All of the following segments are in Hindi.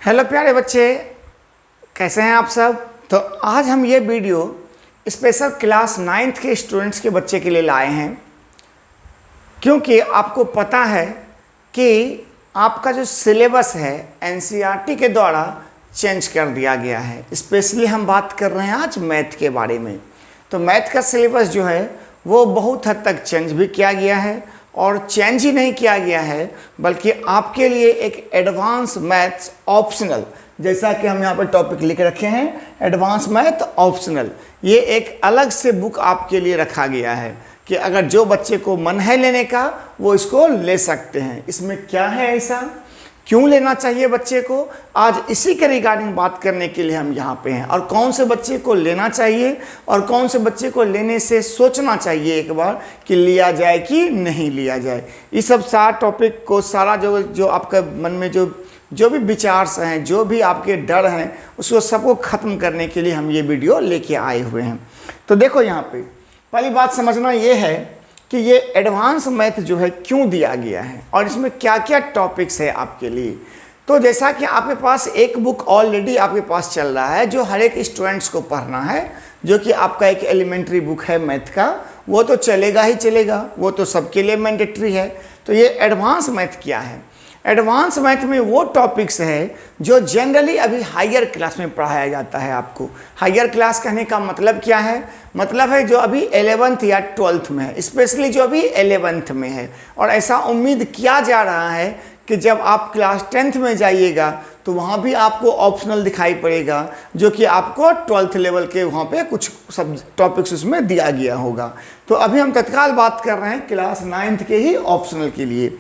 हेलो प्यारे बच्चे, कैसे हैं आप सब। तो आज हम ये वीडियो स्पेशल क्लास 9th के स्टूडेंट्स के बच्चे के लिए लाए हैं, क्योंकि आपको पता है कि आपका जो सिलेबस है एनसीईआरटी के द्वारा चेंज कर दिया गया है। स्पेशली हम बात कर रहे हैं आज मैथ के बारे में। तो मैथ का सिलेबस जो है वो बहुत हद तक चेंज भी किया गया है, और चेंज ही नहीं किया गया है बल्कि आपके लिए एक एडवांस मैथ्स ऑप्शनल, जैसा कि हम यहाँ पर टॉपिक लिख रखे हैं एडवांस मैथ ऑप्शनल, ये एक अलग से बुक आपके लिए रखा गया है कि अगर जो बच्चे को मन है लेने का वो इसको ले सकते हैं। इसमें क्या है ऐसा, क्यों लेना चाहिए बच्चे को, आज इसी के रिगार्डिंग बात करने के लिए हम यहाँ पे हैं। और कौन से बच्चे को लेना चाहिए और कौन से बच्चे को लेने से सोचना चाहिए एक बार कि लिया जाए कि नहीं लिया जाए। ये सब सारा टॉपिक को सारा जो आपका मन में जो भी विचार हैं, जो भी आपके डर हैं, उसको सबको ख़त्म करने के लिए हम ये वीडियो लेके आए हुए हैं। तो देखो यहाँ पे पहली बात समझना ये है कि ये एडवांस मैथ जो है क्यों दिया गया है और इसमें क्या क्या टॉपिक्स है आपके लिए। तो जैसा कि आपके पास एक बुक ऑलरेडी आपके पास चल रहा है जो हर एक स्टूडेंट्स को पढ़ना है, जो कि आपका एक एलिमेंट्री बुक है मैथ का, वो तो चलेगा ही चलेगा, वो तो सबके लिए मैंडेटरी है। तो ये एडवांस मैथ क्या है, एडवांस मैथ में वो टॉपिक्स है जो जनरली अभी हायर क्लास में पढ़ाया जाता है। आपको हायर क्लास कहने का मतलब क्या है, मतलब है जो अभी 11th या 12th में है, स्पेशली जो अभी 11th में है। और ऐसा उम्मीद किया जा रहा है कि जब आप क्लास 10th में जाइएगा तो वहाँ भी आपको ऑप्शनल दिखाई पड़ेगा, जो कि आपको 12th लेवल के वहाँ पे कुछ सब टॉपिक्स उसमें दिया गया होगा। तो अभी हम तत्काल बात कर रहे हैं क्लास 9th के ही ऑप्शनल के लिए।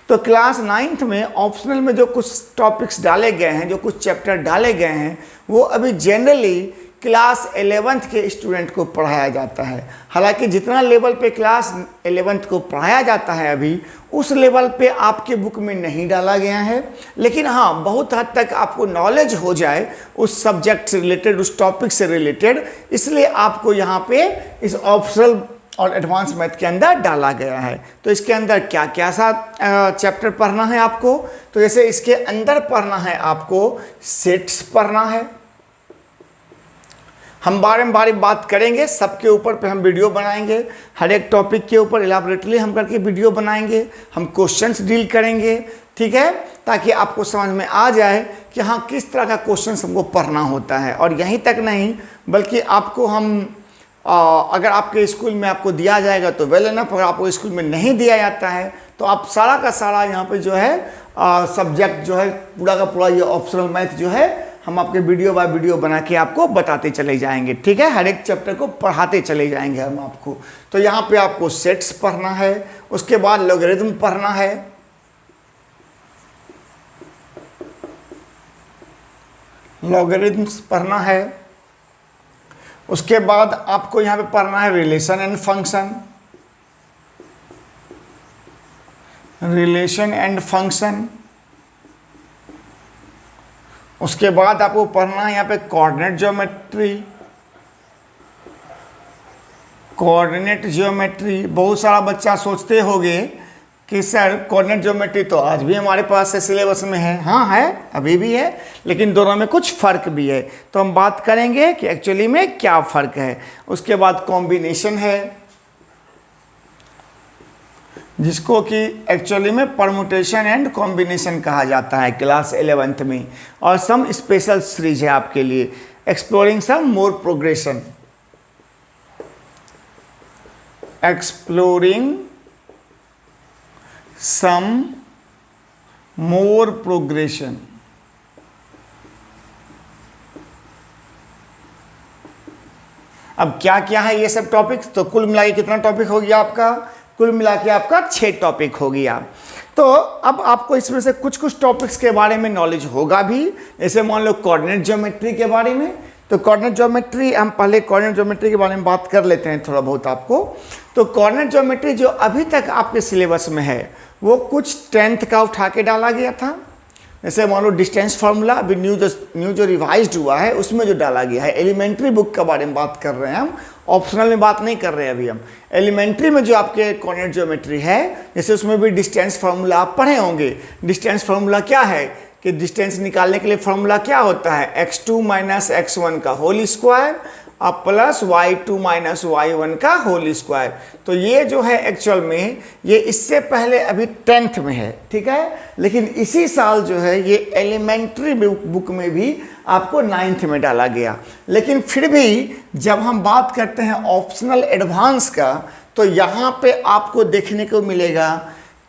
तो क्लास 9th में ऑप्शनल में जो कुछ टॉपिक्स डाले गए हैं, जो कुछ चैप्टर डाले गए हैं, वो अभी जनरली क्लास 11th के स्टूडेंट को पढ़ाया जाता है। हालांकि जितना लेवल पे क्लास 11th को पढ़ाया जाता है अभी उस लेवल पे आपके बुक में नहीं डाला गया है, लेकिन हाँ बहुत हद तक आपको नॉलेज हो जाए उस सब्जेक्ट से रिलेटेड, उस टॉपिक से रिलेटेड, इसलिए आपको यहाँ पे इस ऑप्शनल और एडवांस मैथ के अंदर डाला गया है। तो इसके अंदर क्या क्या सा चैप्टर पढ़ना है आपको, तो जैसे इसके अंदर पढ़ना है आपको सेट्स पढ़ना है। हम बार बात करेंगे, सबके ऊपर पे हम वीडियो बनाएंगे, हर एक टॉपिक के ऊपर इलाबोरेटली हम करके वीडियो बनाएंगे, हम क्वेश्चंस डील करेंगे, ठीक है, ताकि आपको समझ में आ जाए कि हाँ किस तरह का क्वेश्चंस हमको पढ़ना होता है। और यहीं तक नहीं बल्कि आपको हम अगर आपके स्कूल में आपको दिया जाएगा तो वेल एनफ, अगर आपको स्कूल में नहीं दिया जाता है तो आप सारा का सारा यहाँ पे जो है सब्जेक्ट जो है पूरा का पूरा ये ऑप्शनल मैथ जो है हम आपके वीडियो बाय वीडियो बना के आपको बताते चले जाएंगे, ठीक है, हर एक चैप्टर को पढ़ाते चले जाएंगे हम आपको। तो यहाँ पे आपको सेट्स पढ़ना है, उसके बाद लॉगरिथम पढ़ना है, लॉगरिथम्स पढ़ना है, उसके बाद आपको यहाँ पे पढ़ना है relation and function, relation and function. उसके बाद आपको पढ़ना है यहाँ पे कोऑर्डिनेट ज्योमेट्री, कोऑर्डिनेट ज्योमेट्री। बहुत सारा बच्चा सोचते होंगे कि सर कोऑर्डिनेट ज्योमेट्री तो आज भी हमारे पास है, सिलेबस में है। हाँ है, अभी भी है, लेकिन दोनों में कुछ फ़र्क भी है। तो हम बात करेंगे कि एक्चुअली में क्या फ़र्क है। उसके बाद कॉम्बिनेशन है, जिसको कि एक्चुअली में परमुटेशन एंड कॉम्बिनेशन कहा जाता है क्लास 11th में। और सम स्पेशल सीरीज है आपके लिए, एक्सप्लोरिंग सम मोर प्रोग्रेशन, एक्सप्लोरिंग सम मोर प्रोग्रेशन। अब क्या क्या है ये सब टॉपिक्स, तो कुल मिला के कितना टॉपिक हो गया आपका, कुल मिला के आपका 6 टॉपिक हो गया। तो अब आपको इसमें से कुछ कुछ टॉपिक्स के बारे में नॉलेज होगा भी, जैसे मान लो कोऑर्डिनेट ज्योमेट्री के बारे में। तो कोऑर्डिनेट ज्योमेट्री, हम पहले कोऑर्डिनेट ज्योमेट्री के बारे में बात कर लेते हैं थोड़ा बहुत आपको। तो कोऑर्डिनेट ज्योमेट्री जो अभी तक आपके सिलेबस में है वो कुछ 10th का उठा के डाला गया था। जैसे मान लो डिस्टेंस फार्मूला अभी न्यू जो रिवाइज्ड हुआ है उसमें जो डाला गया है, एलिमेंट्री बुक के बारे में बात कर रहे हैं हम, ऑप्शनल में बात नहीं कर रहे हैं अभी हम। एलिमेंट्री में जो आपके कोऑर्डिनेट ज्योमेट्री है, जैसे उसमें भी डिस्टेंस फार्मूला आप पढ़े होंगे। डिस्टेंस फार्मूला क्या है कि डिस्टेंस निकालने के लिए फॉर्मूला क्या होता है, x2 माइनस x1 का होल स्क्वायर अब प्लस y2 माइनस y1 का होल स्क्वायर। तो ये जो है एक्चुअल में ये इससे पहले अभी 10th में है, ठीक है, लेकिन इसी साल जो है ये एलिमेंट्री बुक में भी आपको 9th में डाला गया। लेकिन फिर भी जब हम बात करते हैं ऑप्शनल एडवांस का, तो यहाँ पे आपको देखने को मिलेगा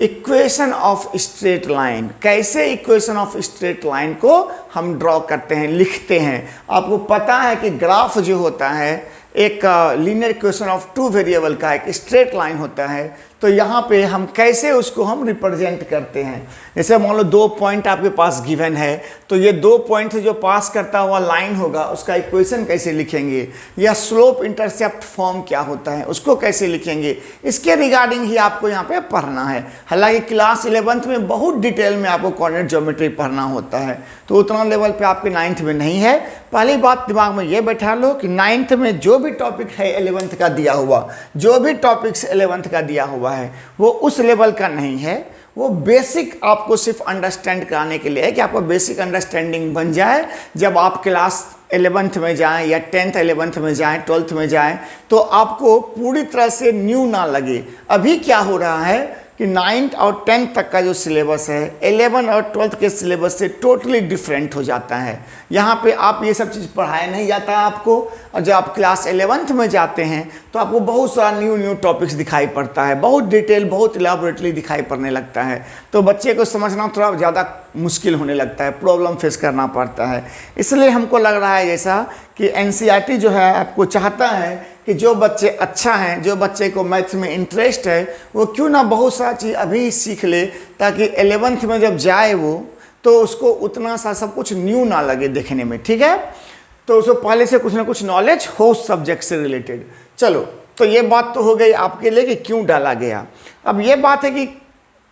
इक्वेशन ऑफ स्ट्रेट लाइन। कैसे इक्वेशन ऑफ स्ट्रेट लाइन को हम ड्रॉ करते हैं, लिखते हैं। आपको पता है कि ग्राफ जो होता है एक linear equation of two variable का एक स्ट्रेट लाइन होता है, तो यहाँ पे हम कैसे उसको हम रिप्रेजेंट करते हैं। जैसे मान लो 2 पॉइंट आपके पास गिवन है, तो ये 2 पॉइंट से जो पास करता हुआ लाइन होगा उसका इक्वेशन कैसे लिखेंगे, या स्लोप इंटरसेप्ट फॉर्म क्या होता है उसको कैसे लिखेंगे, इसके रिगार्डिंग ही आपको यहाँ पे पढ़ना है। हालांकि क्लास 11th में बहुत डिटेल में आपको कोऑर्डिनेट ज्योमेट्री पढ़ना होता है, तो उतना लेवल पे आपके 9th में नहीं है। पहली बात दिमाग में ये बैठा लो कि 9th में जो भी टॉपिक है 11th का दिया हुआ, जो भी टॉपिक्स 11th का दिया हुआ है वो उस लेवल का नहीं है। वो बेसिक आपको सिर्फ अंडरस्टैंड कराने के लिए है कि आपको बेसिक अंडरस्टैंडिंग बन जाए। जब आप क्लास 11th में जाएं या 10th 11th में जाएं 12th में जाएं तो आपको पूरी तरह से न्यू ना लगे। अभी क्या हो रहा है कि 9th और 10th तक का जो सिलेबस है 11 और 12th के सिलेबस से टोटली डिफरेंट हो जाता है। यहाँ पे आप ये सब चीज़ पढ़ाया नहीं जाता है आपको, और जब आप क्लास 11th में जाते हैं तो आपको बहुत सारा न्यू टॉपिक्स दिखाई पड़ता है, बहुत डिटेल बहुत इलाबोरेटली दिखाई पड़ने लगता है। तो बच्चे को समझना थोड़ा ज़्यादा मुश्किल होने लगता है, प्रॉब्लम फेस करना पड़ता है। इसलिए हमको लग रहा है जैसा कि NCERT जो है आपको चाहता है कि जो बच्चे अच्छा हैं, जो बच्चे को मैथ्स में इंटरेस्ट है, वो क्यों ना बहुत सारा चीज़ अभी सीख ले, ताकि 11th में जब जाए वो तो उसको उतना सा सब कुछ न्यू ना लगे देखने में, ठीक है। तो उसको पहले से कुछ ना कुछ नॉलेज हो सब्जेक्ट से रिलेटेड। चलो, तो ये बात तो हो गई आपके लिए कि क्यों डाला गया। अब ये बात है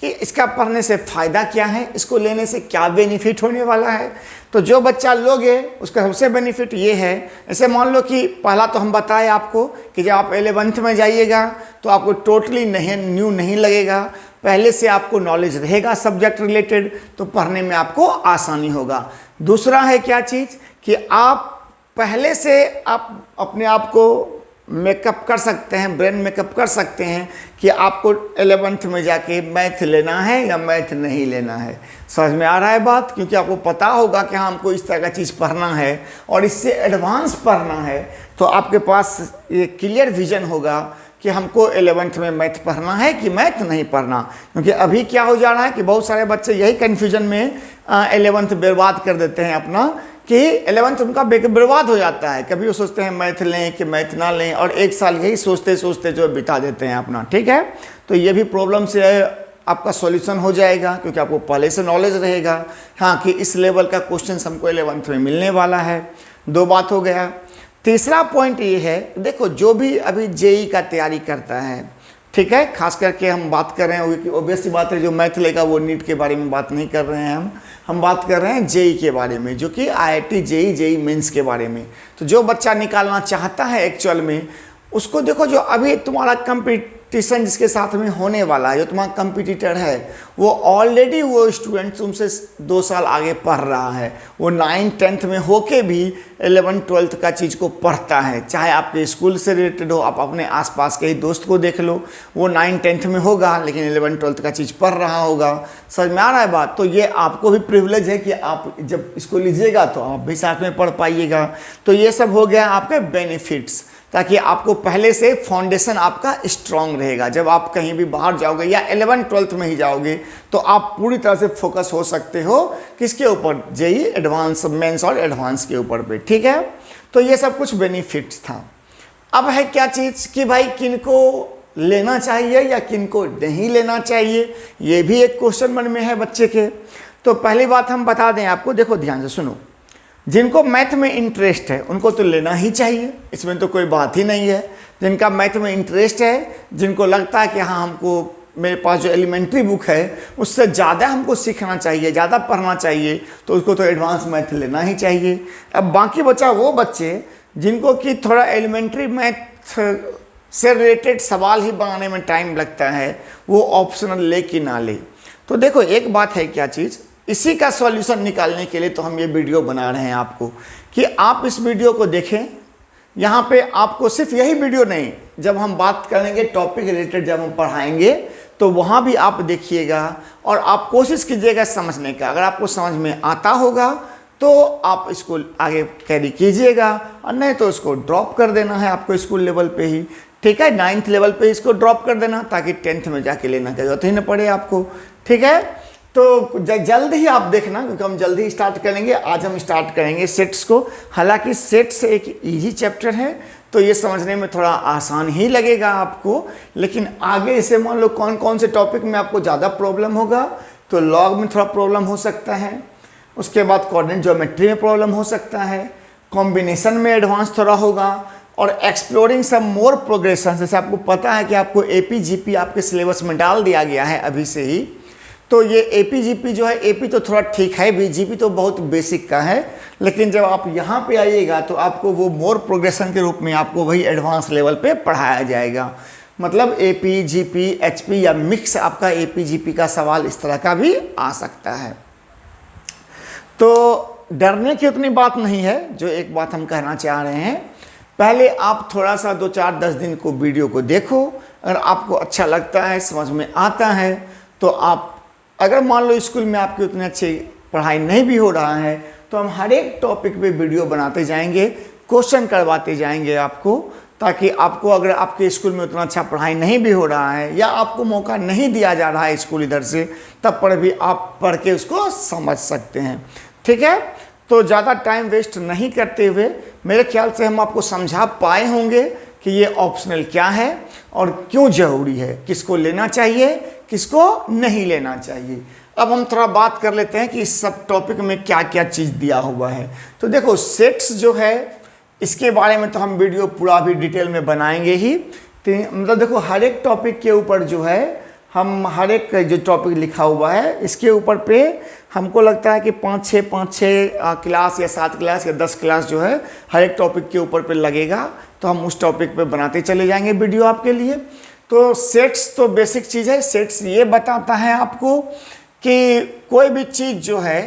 कि इसका पढ़ने से फ़ायदा क्या है, इसको लेने से क्या बेनिफिट होने वाला है। तो जो बच्चा लोगे उसका सबसे बेनिफिट ये है, ऐसे मान लो कि पहला तो हम बताए आपको कि जब आप 11th में जाइएगा तो आपको टोटली न्यू नहीं लगेगा, पहले से आपको नॉलेज रहेगा सब्जेक्ट रिलेटेड, तो पढ़ने में आपको आसानी होगा। दूसरा है क्या चीज़ कि आप पहले से आप अपने आप को मेकअप कर सकते हैं, ब्रेन मेकअप कर सकते हैं कि आपको 11th में जाके मैथ लेना है या मैथ नहीं लेना है। समझ में आ रहा है बात, क्योंकि आपको पता होगा कि हाँ हमको इस तरह का चीज़ पढ़ना है और इससे एडवांस पढ़ना है, तो आपके पास ये क्लियर विजन होगा कि हमको 11th में मैथ पढ़ना है कि मैथ नहीं पढ़ना। क्योंकि अभी क्या हो जा रहा है कि बहुत सारे बच्चे यही कन्फ्यूजन में 11th बर्बाद कर देते हैं अपना, कि 11th उनका बर्बाद हो जाता है। कभी वो सोचते हैं मैथ लें कि मैथ ना लें, और 1 साल यही सोचते सोचते जो बिता देते हैं अपना, ठीक है। तो ये भी प्रॉब्लम से आपका सॉल्यूशन हो जाएगा, क्योंकि आपको पहले से नॉलेज रहेगा हाँ कि इस लेवल का क्वेश्चन हमको 11th में मिलने वाला है। 2 बात हो गया। तीसरा पॉइंट ये है, देखो जो भी अभी JEE का तैयारी करता है, ठीक है, खास करके हम बात कर रहे हैं, ऑब्वियस सी बात है जो मैथ लेगा वो नीट के बारे में बात नहीं कर रहे हैं हम बात कर रहे हैं JEE के बारे में, जो कि IIT JEE मेंस के बारे में। तो जो बच्चा निकालना चाहता है एक्चुअल में, उसको देखो जो अभी तुम्हारा कंपटीशन जिसके साथ में होने वाला है, जो तुम्हारा कंपटीटर है, वो ऑलरेडी वो स्टूडेंट तुमसे 2 साल आगे पढ़ रहा है। वो 9th 10th में होके भी 11th 12th का चीज़ को पढ़ता है, चाहे आपके स्कूल से रिलेटेड हो, आप अपने आसपास के ही दोस्त को देख लो, वो 9th 10th में होगा लेकिन 11th 12th का चीज़ पढ़ रहा होगा। समझ में आ रहा है बात। तो ये आपको भी प्रिविलेज है कि आप जब इसको लीजिएगा तो आप भी साथ में पढ़ पाइएगा। तो ये सब हो गया आपके बेनिफिट्स, ताकि आपको पहले से फाउंडेशन आपका स्ट्रांग रहेगा। जब आप कहीं भी बाहर जाओगे या 11th 12th में ही जाओगे तो आप पूरी तरह से फोकस हो सकते हो किसके ऊपर, JEE एडवांस मेंस और एडवांस के ऊपर पे, ठीक है। तो ये सब कुछ बेनिफिट्स था। अब है क्या चीज़ कि भाई किनको लेना चाहिए या किनको नहीं लेना चाहिए, ये भी एक क्वेश्चन मन में है बच्चे के। तो पहली बात हम बता दें आपको, देखो ध्यान से सुनो, जिनको मैथ में इंटरेस्ट है उनको तो लेना ही चाहिए, इसमें तो कोई बात ही नहीं है। जिनका मैथ में इंटरेस्ट है, जिनको लगता है कि हाँ हमको मेरे पास जो एलिमेंट्री बुक है उससे ज़्यादा हमको सीखना चाहिए, ज़्यादा पढ़ना चाहिए, तो उसको तो एडवांस मैथ लेना ही चाहिए। अब बाकी बचा वो बच्चे जिनको कि थोड़ा एलिमेंट्री मैथ से रिलेटेड सवाल ही बनाने में टाइम लगता है, वो ऑप्शनल ले कि ना ले। तो देखो एक बात है क्या चीज़ इसी का सॉल्यूशन निकालने के लिए तो हम ये वीडियो बना रहे हैं आपको, कि आप इस वीडियो को देखें। यहाँ पे आपको सिर्फ यही वीडियो नहीं, जब हम बात करेंगे टॉपिक रिलेटेड, जब हम पढ़ाएंगे तो वहाँ भी आप देखिएगा और आप कोशिश कीजिएगा समझने का। अगर आपको समझ में आता होगा तो आप इसको आगे कैरी कीजिएगा, और नहीं तो इसको ड्रॉप कर देना है आपको स्कूल लेवल पे ही, ठीक है। 9th लेवल पे इसको ड्रॉप कर देना, ताकि 10th में जाके लेना की जरूरत ही न पड़े आपको, ठीक है। तो जल्द ही आप देखना, क्योंकि हम जल्द ही स्टार्ट करेंगे। आज हम स्टार्ट करेंगे सेट्स को। हालांकि सेट्स एक इजी चैप्टर है, तो ये समझने में थोड़ा आसान ही लगेगा आपको, लेकिन आगे इसे मान लो कौन कौन से टॉपिक में आपको ज़्यादा प्रॉब्लम होगा, तो लॉग में थोड़ा प्रॉब्लम हो सकता है, उसके बाद कोऑर्डिनेट ज्योमेट्री में प्रॉब्लम हो सकता है, कॉम्बिनेशन में एडवांस थोड़ा होगा, और एक्सप्लोरिंग सम मोर प्रोग्रेशन। जैसे आपको पता है कि आपको एपी जीपी आपके सिलेबस में डाल दिया गया है अभी से ही, तो ये एपी जीपी जो है, एपी तो थोड़ा ठीक है भी, जीपी तो बहुत बेसिक का है, लेकिन जब आप यहाँ पे आइएगा तो आपको वो मोर प्रोग्रेशन के रूप में आपको वही एडवांस लेवल पे पढ़ाया जाएगा। मतलब एपी जीपी एचपी या मिक्स आपका एपी जीपी का सवाल इस तरह का भी आ सकता है। तो डरने की उतनी बात नहीं है, जो एक बात हम कहना चाह रहे हैं, पहले आप थोड़ा सा 2-4-10 दिन को वीडियो को देखो। अगर आपको अच्छा लगता है, समझ में आता है, तो आप, अगर मान लो स्कूल में आपकी उतनी अच्छी पढ़ाई नहीं भी हो रहा है, तो हम हर एक टॉपिक पे वीडियो बनाते जाएंगे, क्वेश्चन करवाते जाएंगे आपको, ताकि आपको, अगर आपके स्कूल में उतना अच्छा पढ़ाई नहीं भी हो रहा है, या आपको मौका नहीं दिया जा रहा है स्कूल इधर से, तब पर भी आप पढ़ के उसको समझ सकते हैं, ठीक है। तो ज़्यादा टाइम वेस्ट नहीं करते हुए, मेरे ख्याल से हम आपको समझा पाए होंगे कि ये ऑप्शनल क्या है और क्यों ज़रूरी है, किसको लेना चाहिए, किसको नहीं लेना चाहिए। अब हम थोड़ा बात कर लेते हैं कि इस सब टॉपिक में क्या क्या चीज़ दिया हुआ है। तो देखो, सेट्स जो है, इसके बारे में तो हम वीडियो पूरा भी डिटेल में बनाएंगे ही। तो मतलब देखो, हर एक टॉपिक के ऊपर जो है, हम हर एक जो टॉपिक लिखा हुआ है, इसके ऊपर पे हमको लगता है कि 5-6 क्लास या 7 क्लास या 10 क्लास जो है हर एक टॉपिक के ऊपर पे लगेगा। तो हम उस टॉपिक पे बनाते चले जाएंगे वीडियो आपके लिए। तो सेट्स तो बेसिक चीज़ है। सेट्स ये बताता है आपको कि कोई भी चीज़ जो है,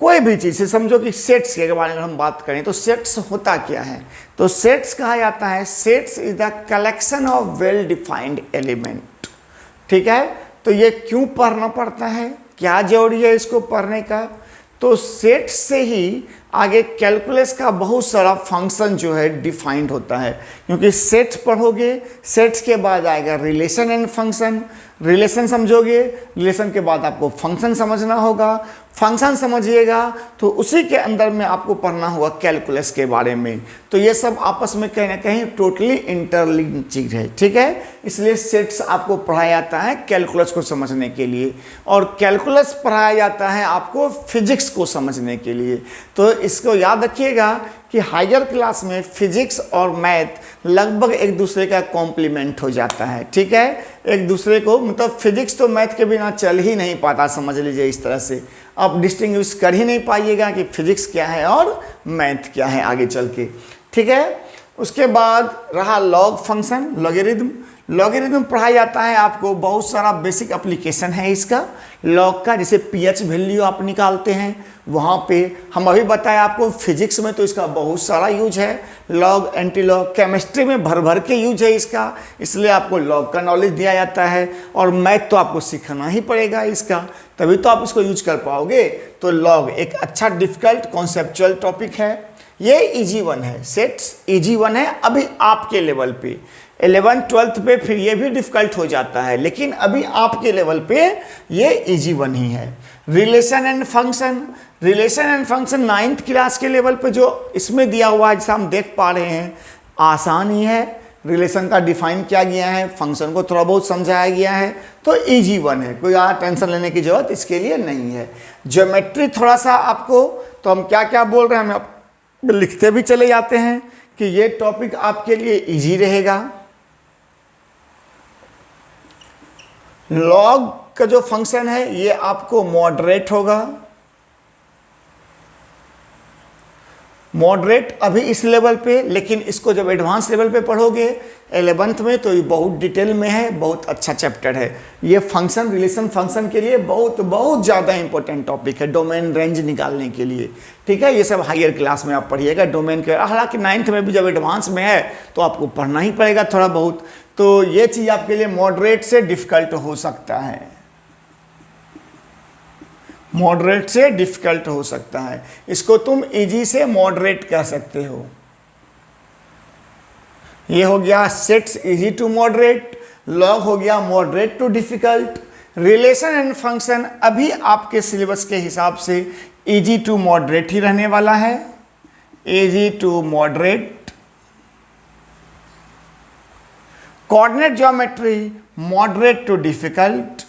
कोई भी चीज़ से, समझो कि सेट्स के बारे में हम बात करें तो सेट्स होता क्या है। तो सेट्स कहा जाता है, sets is the collection of well defined element, ठीक है। तो ये क्यों पढ़ना पड़ता है, क्या जरूरी है इसको पढ़ने का। तो सेट्स से ही आगे कैलकुलस का बहुत सारा फंक्शन जो है डिफाइंड होता है, क्योंकि सेट्स पढ़ोगे, सेट्स के बाद आएगा रिलेशन एंड फंक्शन, रिलेशन समझोगे, रिलेशन के बाद आपको फंक्शन समझना होगा, फंक्शन समझिएगा तो उसी के अंदर में आपको पढ़ना होगा कैलकुलस के बारे में। तो ये सब आपस में कहीं ना कहीं टोटली इंटरलिंक्ड चीज़ है, ठीक है। इसलिए सेट्स आपको पढ़ाया जाता है कैलकुलस को समझने के लिए, और कैलकुलस पढ़ाया जाता है आपको फिजिक्स को समझने के लिए। तो इसको याद रखिएगा कि हायर क्लास में फिजिक्स और मैथ लगभग एक दूसरे का कॉम्प्लीमेंट हो जाता है, ठीक है। एक दूसरे को, मतलब फिजिक्स तो मैथ के बिना चल ही नहीं पाता, समझ लीजिए। इस तरह से आप डिस्टिंग्विश कर ही नहीं पाइएगा कि फिजिक्स क्या है और मैथ क्या है आगे चल के, ठीक है। उसके बाद रहा लॉग फंक्शन, लॉगरिथम। लॉगरिथम पढ़ाया जाता है आपको, बहुत सारा बेसिक एप्लीकेशन है इसका लॉग का। जैसे पीएच वैल्यू आप निकालते हैं, वहाँ पे हम अभी बताया आपको फिजिक्स में तो इसका बहुत सारा यूज है, लॉग एंटी लॉग। केमिस्ट्री में भर भर के यूज है इसका, इसलिए आपको लॉग का नॉलेज दिया जाता है। और मैथ तो आपको सीखना ही पड़ेगा इसका, तभी तो आप इसको यूज कर पाओगे। तो लॉग एक अच्छा डिफिकल्ट कॉन्सेप्चुअल टॉपिक है, ये इजी वन है, सेट्स इजी वन है अभी आपके लेवल पे। 11th-12th पे फिर ये भी डिफिकल्ट हो जाता है, लेकिन अभी आपके लेवल पे ये इजी वन ही है। Relation and function, relation and function 9th class के लेवल पे जो इसमें दिया हुआ है, जैसा हम देख पा रहे हैं, आसान ही है। रिलेशन का डिफाइन किया गया है, फंक्शन को थोड़ा बहुत समझाया गया है, तो इजी वन है, कोई ज़्यादा टेंशन लेने की जरूरत इसके लिए नहीं है। ज्योमेट्री थोड़ा सा आपको, तो हम क्या क्या बोल रहे हैं हम लिखते भी चले जाते हैं कि ये टॉपिक आपके लिए इजी रहेगा। लॉग का जो फंक्शन है ये आपको मॉडरेट होगा, मॉडरेट अभी इस लेवल पे, लेकिन इसको जब एडवांस लेवल पे पढ़ोगे 11th में तो ये बहुत डिटेल में है, बहुत अच्छा चैप्टर है। ये फंक्शन, रिलेशन फंक्शन के लिए बहुत बहुत ज़्यादा इंपॉर्टेंट टॉपिक है डोमेन रेंज निकालने के लिए। ठीक है, ये सब हायर क्लास में आप पढ़िएगा डोमेन के। हालांकि 9th में भी जब एडवांस में है तो आपको पढ़ना ही पड़ेगा थोड़ा बहुत। तो ये चीज़ आपके लिए मॉडरेट से डिफ़िकल्ट हो सकता है, मॉडरेट से डिफ़िकल्ट हो सकता है। इसको तुम इजी से मॉडरेट कह सकते हो। ये हो गया sets easy to moderate, log हो गया moderate to difficult, relation and function अभी आपके सिलेबस के हिसाब से इजी टू मॉडरेट ही रहने वाला है, easy to moderate. Coordinate geometry moderate to difficult,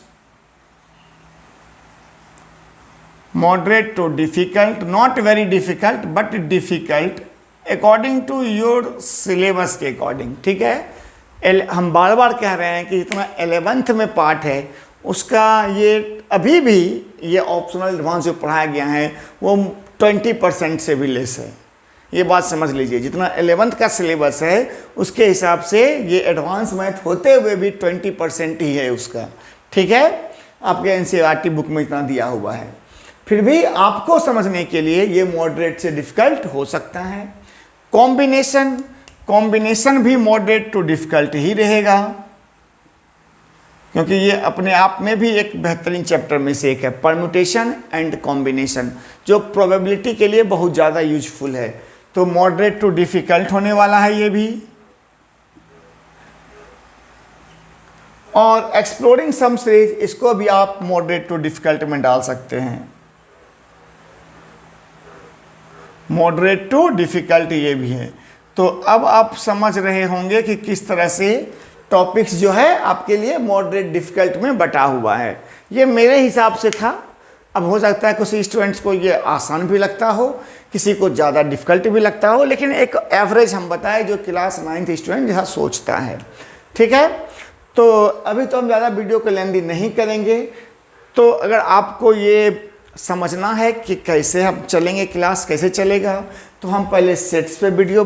moderate to difficult, not very difficult but difficult according to your syllabus के अकॉर्डिंग। ठीक है, हम बार बार कह रहे हैं कि जितना 11th में पार्ट है उसका ये अभी भी ये ऑप्शनल एडवांस जो पढ़ाया गया है वो 20% से भी लेस है। ये बात समझ लीजिए, जितना 11th का सिलेबस है उसके हिसाब से ये एडवांस मैथ होते हुए भी 20% ही है उसका। ठीक है, आपके NCERT बुक में इतना दिया हुआ है, फिर भी आपको समझने के लिए ये मॉडरेट से डिफ़िकल्ट हो सकता है। कॉम्बिनेशन भी मॉडरेट टू डिफ़िकल्ट ही रहेगा, क्योंकि ये अपने आप में भी एक बेहतरीन चैप्टर में से एक है। परम्यूटेशन एंड कॉम्बिनेशन जो प्रोबेबिलिटी के लिए बहुत ज़्यादा यूजफुल है, तो मॉडरेट टू डिफ़िकल्ट होने वाला है ये भी। और एक्सप्लोरिंग सम सीरीज, इसको भी आप मॉडरेट टू डिफ़िकल्ट में डाल सकते हैं, मॉडरेट टू डिफ़िकल्ट ये भी है। तो अब आप समझ रहे होंगे कि किस तरह से टॉपिक्स जो है आपके लिए मॉडरेट डिफ़िकल्ट में बटा हुआ है। ये मेरे हिसाब से था, अब हो सकता है किसी स्टूडेंट्स को ये आसान भी लगता हो, किसी को ज़्यादा डिफ़िकल्ट भी लगता हो, लेकिन एक एवरेज हम बताए जो क्लास 9th स्टूडेंट जैसा सोचता है। ठीक है, तो अभी तो हम ज़्यादा वीडियो को लेंदी नहीं करेंगे। तो अगर आपको ये समझना है कि कैसे हम चलेंगे, क्लास कैसे चलेगा, तो हम पहले सेट्स पे वीडियो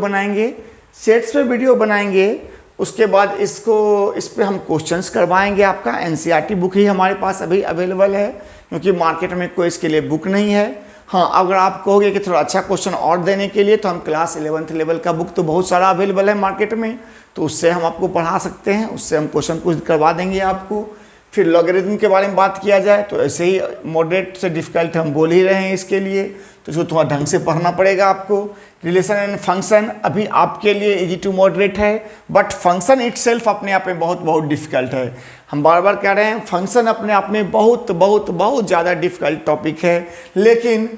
बनाएंगे, उसके बाद इस पे हम क्वेश्चंस करवाएंगे। आपका NCERT बुक ही हमारे पास अभी अवेलेबल है, क्योंकि मार्केट में कोई इसके लिए बुक नहीं है। हाँ, अगर आप कहोगे कि थोड़ा अच्छा क्वेश्चन और देने के लिए, तो हम क्लास 11th लेवल का बुक तो बहुत सारा अवेलेबल है मार्केट में, तो उससे हम आपको पढ़ा सकते हैं, उससे हम क्वेश्चन कुछ करवा देंगे आपको। फिर लॉगरिथम के बारे में बात किया जाए तो ऐसे ही मॉडरेट से डिफ़िकल्ट हम बोल ही रहे हैं इसके लिए, तो इसको थोड़ा ढंग से पढ़ना पड़ेगा आपको। रिलेशन एंड फंक्शन अभी आपके लिए इजी टू मॉडरेट है, बट फंक्शन इटसेल्फ अपने आप में बहुत बहुत डिफ़िकल्ट है। हम बार बार कह रहे हैं फंक्शन अपने आप में बहुत बहुत बहुत ज़्यादा डिफ़िकल्ट टॉपिक है, लेकिन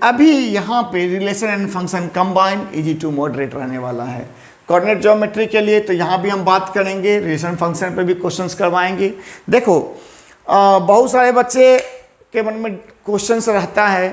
अभी यहाँ पे relation and function combine easy to moderate रहने वाला है। कोऑर्डिनेट ज्योमेट्री के लिए तो यहाँ भी हम बात करेंगे, रिलेशन फंक्शन पे भी क्वेश्चंस करवाएंगे। देखो बहुत सारे बच्चे के मन में क्वेश्चंस रहता है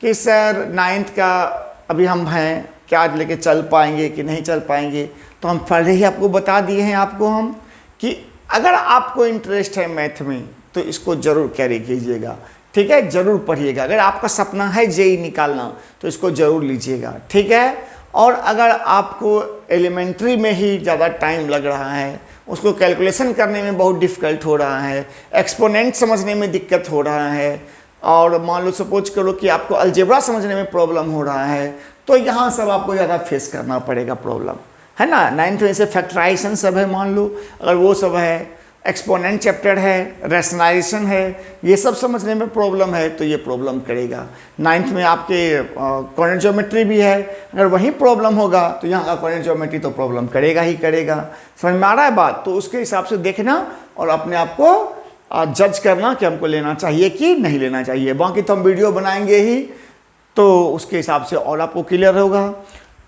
कि सर 9th का अभी हम हैं, क्या आज लेके चल पाएंगे कि नहीं चल पाएंगे। तो हम पहले ही आपको बता दिए हैं आपको हम कि अगर आपको इंटरेस्ट है मैथ में तो इसको ज़रूर कैरी कीजिएगा। ठीक है, ज़रूर पढ़िएगा। अगर आपका सपना है JEE निकालना तो इसको ज़रूर लीजिएगा। ठीक है, और अगर आपको एलिमेंट्री में ही ज़्यादा टाइम लग रहा है, उसको कैलकुलेशन करने में बहुत डिफ़िकल्ट हो रहा है, एक्सपोनेंट समझने में दिक्कत हो रहा है, और मान लो सपोज करो कि आपको अलजेब्रा समझने में प्रॉब्लम हो रहा है, तो यहाँ सब आपको ज़्यादा फेस करना पड़ेगा प्रॉब्लम, है ना। 9th में से फैक्टराइजेशन सब है, मान लो अगर वो सब है, एक्सपोनेंट चैप्टर है, रैशनलाइजेशन है, ये सब समझने में प्रॉब्लम है तो ये प्रॉब्लम करेगा। 9th में आपके कोऑर्डिनेट ज्योमेट्री भी है, अगर वहीं प्रॉब्लम होगा तो यहाँ का कोऑर्डिनेट ज्योमेट्री तो प्रॉब्लम करेगा ही करेगा। समझ में आ रहा है बात। तो उसके हिसाब से देखना और अपने आप को जज करना कि हमको लेना चाहिए कि नहीं लेना चाहिए। बाकी तो हम वीडियो बनाएंगे ही, तो उसके हिसाब से और आपको क्लियर होगा।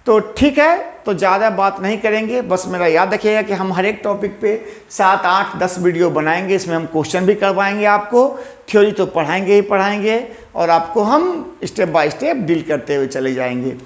तो ठीक है, तो ज़्यादा बात नहीं करेंगे, बस मेरा याद रखिएगा कि हम हर एक टॉपिक पे 7, 8, 10 वीडियो बनाएंगे। इसमें हम क्वेश्चन भी करवाएंगे आपको, थ्योरी तो पढ़ाएंगे ही पढ़ाएंगे, और आपको हम स्टेप बाय स्टेप डील करते हुए चले जाएंगे।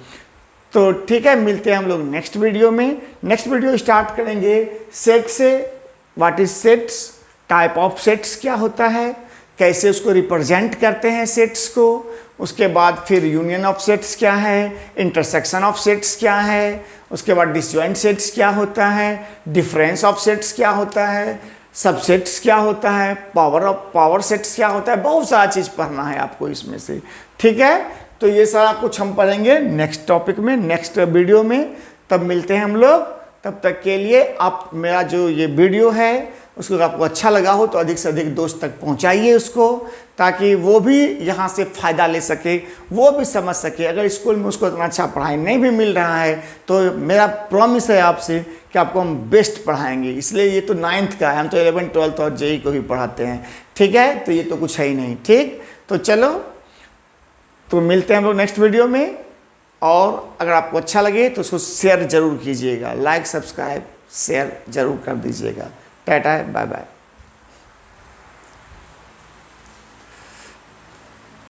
तो ठीक है, मिलते हैं हम लोग नेक्स्ट वीडियो में। नेक्स्ट वीडियो स्टार्ट करेंगे सेट से। What is sets, type of sets क्या होता है, कैसे उसको रिप्रेजेंट करते हैं सेट्स को, उसके बाद फिर यूनियन ऑफ सेट्स क्या है, इंटरसेक्शन ऑफ सेट्स क्या है, उसके बाद डिसजॉइंट सेट्स क्या होता है, डिफरेंस ऑफ सेट्स क्या होता है, सबसेट्स क्या होता है, पावर सेट्स क्या होता है, बहुत सारा चीज़ पढ़ना है आपको इसमें से। ठीक है, तो ये सारा कुछ हम पढ़ेंगे नेक्स्ट टॉपिक में, नेक्स्ट वीडियो में। तब मिलते हैं हम लोग। तब तक के लिए आप मेरा जो ये वीडियो है उसको अगर आपको अच्छा लगा हो तो अधिक से अधिक दोस्त तक पहुंचाइए उसको, ताकि वो भी यहाँ से फ़ायदा ले सके, वो भी समझ सके। अगर स्कूल में उसको इतना अच्छा पढ़ाई नहीं भी मिल रहा है तो मेरा प्रॉमिस है आपसे कि आपको हम बेस्ट पढ़ाएंगे। इसलिए ये तो 9th का है, हम तो 11th 12th और JEE को भी पढ़ाते हैं। ठीक है, तो ये तो कुछ है ही नहीं। ठीक, तो चलो, तो मिलते हैं हम लोग नेक्स्ट वीडियो में। और अगर आपको अच्छा लगे तो उसको शेयर ज़रूर कीजिएगा, लाइक सब्सक्राइब शेयर ज़रूर कर दीजिएगा। Tata, bye bye.